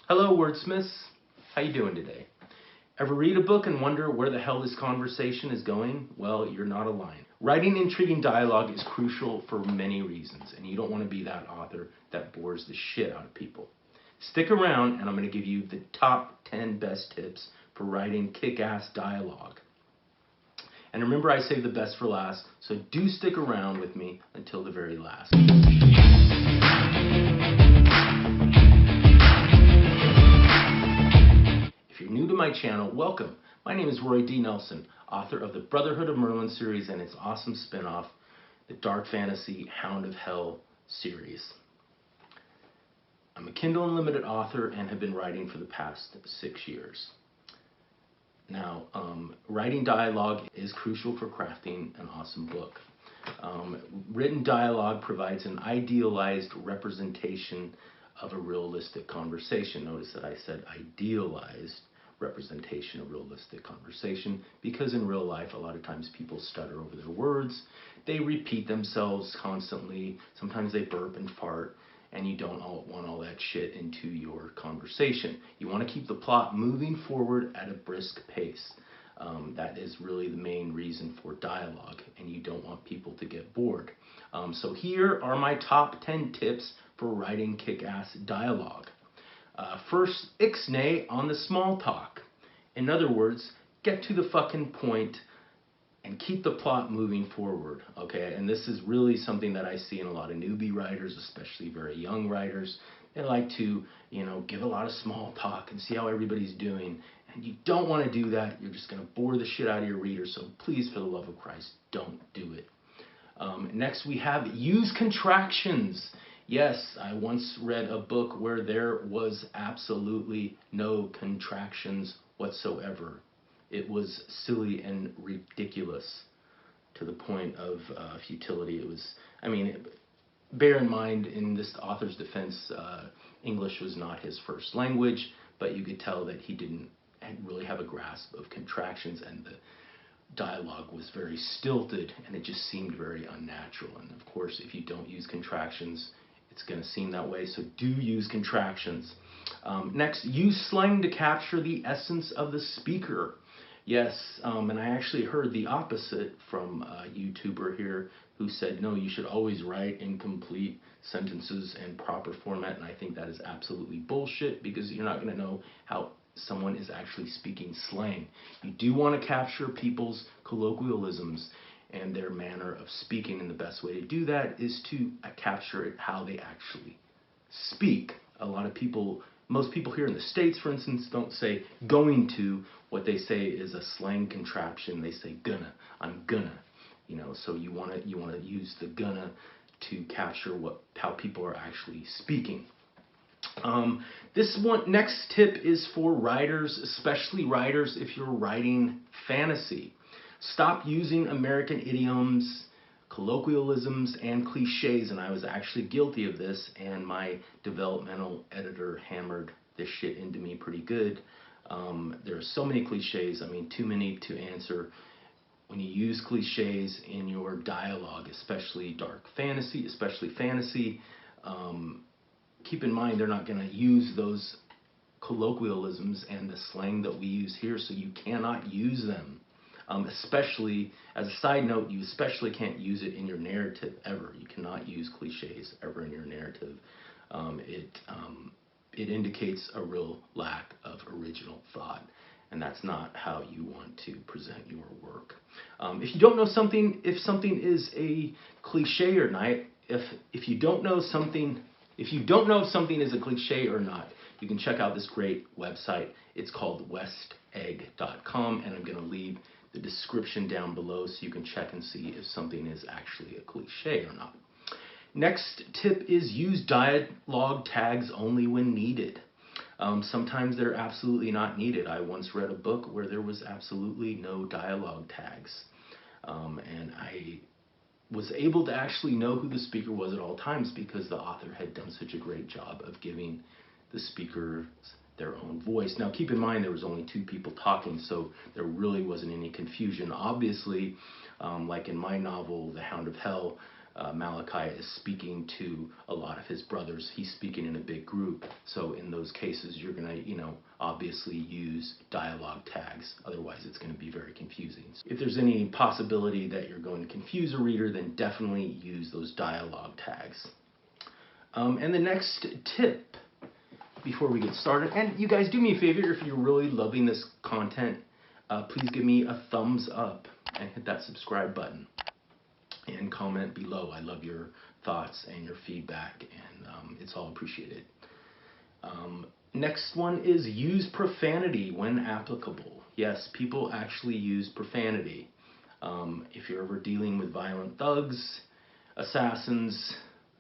Hello wordsmiths, how you doing today? Ever read a book and wonder where the hell this conversation is going? Well, you're not alone. Writing intriguing dialogue is crucial for many reasons, and you don't want to be that author that bores the shit out of people. Stick around and I'm going to give you the top 10 best tips for writing kick-ass dialogue. And remember, I say the best for last, so do stick around with me until the very last. If you're new to my channel, welcome. My name is Rory D. Nelson, author of the Brotherhood of Merlin series and its awesome spin-off, the Dark Fantasy Hound of Hell series. I'm a Kindle Unlimited author and have been writing for the past 6 years. Now, writing dialogue is crucial for crafting an awesome book. Written dialogue provides an idealized representation of a realistic conversation. Notice that I said idealized representation of realistic conversation, because in real life a lot of times people stutter over their words, they repeat themselves constantly, sometimes they burp and fart, and you don't want all that shit into your conversation. You want to keep the plot moving forward at a brisk pace. That is really the main reason for dialogue, and you don't want people to get bored. So here are my top 10 tips for writing kick-ass dialogue. First, ixnay on the small talk. In other words, get to the fucking point and keep the plot moving forward, okay? And this is really something that I see in a lot of newbie writers, especially very young writers. They like to, give a lot of small talk and see how everybody's doing. And you don't want to do that. You're just going to bore the shit out of your reader. So please, for the love of Christ, don't do it. Next, we have use contractions. Yes, I once read a book where there was absolutely no contractions whatsoever. It was silly and ridiculous to the point of futility. It was, bear in mind, in this author's defense, English was not his first language, but you could tell that he didn't really have a grasp of contractions, and the dialogue was very stilted, and it just seemed very unnatural. And of course, if you don't use contractions, it's going to seem that way, so do use contractions. Next, use slang to capture the essence of the speaker. Yes, and I actually heard the opposite from a YouTuber here who said, no, you should always write in complete sentences and proper format, and I think that is absolutely bullshit, because you're not going to know how someone is actually speaking slang. You do want to capture people's colloquialisms and their manner of speaking, and the best way to do that is to capture it how they actually speak. A lot of people, most people here in the States, for instance, don't say going to. What they say is a slang contraption. They say gonna, I'm gonna, so you want to use the gonna to capture how people are actually speaking. This next tip is for writers, especially writers if you're writing fantasy. Stop using American idioms, colloquialisms, and cliches, and I was actually guilty of this, and my developmental editor hammered this shit into me pretty good. There are so many cliches, too many to answer. When you use cliches in your dialogue, especially dark fantasy, keep in mind they're not going to use those colloquialisms and the slang that we use here, so you cannot use them. Especially, as a side note, you especially can't use it in your narrative ever. You cannot use cliches ever in your narrative. It indicates a real lack of original thought, and that's not how you want to present your work. If you don't know something, if something is a cliche or not, if you don't know if something is a cliche or not, you can check out this great website. It's called westegg.com, and I'm going to leave the description down below so you can check and see if something is actually a cliche or not. Next tip is use dialogue tags only when needed. Sometimes they're absolutely not needed. I once read a book where there was absolutely no dialogue tags, and I was able to actually know who the speaker was at all times because the author had done such a great job of giving the speakers their own voice. Now keep in mind there was only 2 people talking, so there really wasn't any confusion. Obviously, like in my novel, The Hound of Hell, Malachi is speaking to a lot of his brothers. He's speaking in a big group. So in those cases, you're going to, obviously use dialogue tags. Otherwise, it's going to be very confusing. If there's any possibility that you're going to confuse a reader, then definitely use those dialogue tags. And the next tip before we get started, and you guys do me a favor, if you're really loving this content, please give me a thumbs up and hit that subscribe button. And comment below. I love your thoughts and your feedback, and it's all appreciated. Next one is use profanity when applicable. Yes, people actually use profanity. If you're ever dealing with violent thugs, assassins,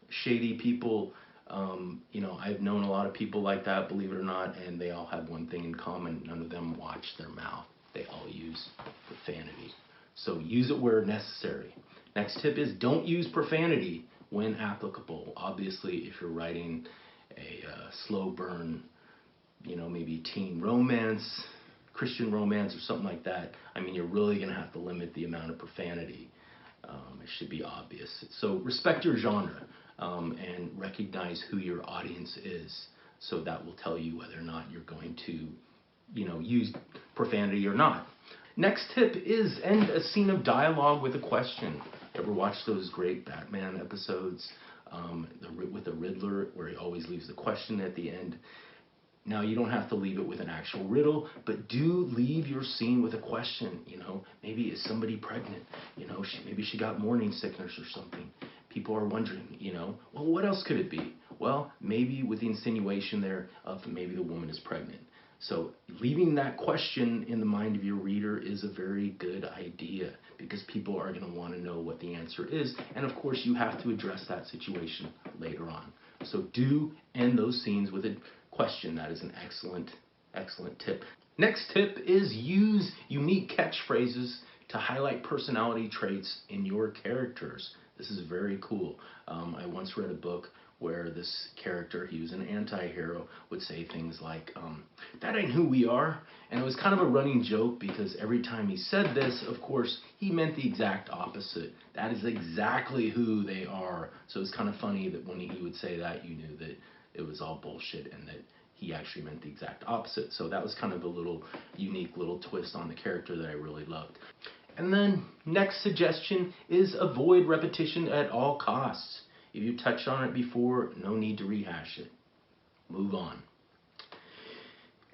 shady people, I've known a lot of people like that, believe it or not, and they all have one thing in common. None of them watch their mouth. They all use profanity. So use it where necessary. Next tip is don't use profanity when applicable. Obviously, if you're writing a slow burn, maybe teen romance, Christian romance or something like that, you're really going to have to limit the amount of profanity. It should be obvious. So respect your genre and recognize who your audience is. So that will tell you whether or not you're going to, use profanity or not. Next tip is end a scene of dialogue with a question. Ever watch those great Batman episodes with the Riddler, where he always leaves the question at the end? Now, you don't have to leave it with an actual riddle, but do leave your scene with a question. Maybe is somebody pregnant? Maybe she got morning sickness or something. People are wondering, well, what else could it be? Well, maybe with the insinuation there of maybe the woman is pregnant. So leaving that question in the mind of your reader is a very good idea, because people are going to want to know what the answer is. And of course, you have to address that situation later on. So do end those scenes with a question. That is an excellent, excellent tip. Next tip is use unique catchphrases to highlight personality traits in your characters. This is very cool. I once read a book where this character, he was an anti-hero, would say things like, that ain't who we are. And it was kind of a running joke, because every time he said this, of course, he meant the exact opposite. That is exactly who they are. So it's kind of funny that when he would say that, you knew that it was all bullshit and that he actually meant the exact opposite. So that was kind of a little unique little twist on the character that I really loved. And then next suggestion is avoid repetition at all costs. If you touched on it before, no need to rehash it. Move on.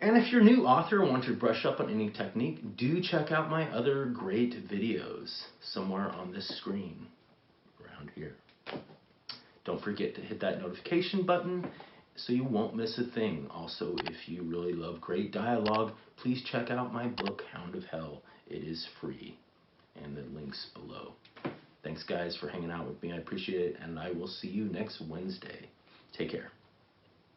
And if you're a new author and want to brush up on any technique, do check out my other great videos somewhere on this screen, around here. Don't forget to hit that notification button so you won't miss a thing. Also, if you really love great dialogue, please check out my book, Hound of Hell. It is free, and the link's below. Thanks, guys, for hanging out with me. I appreciate it, and I will see you next Wednesday. Take care.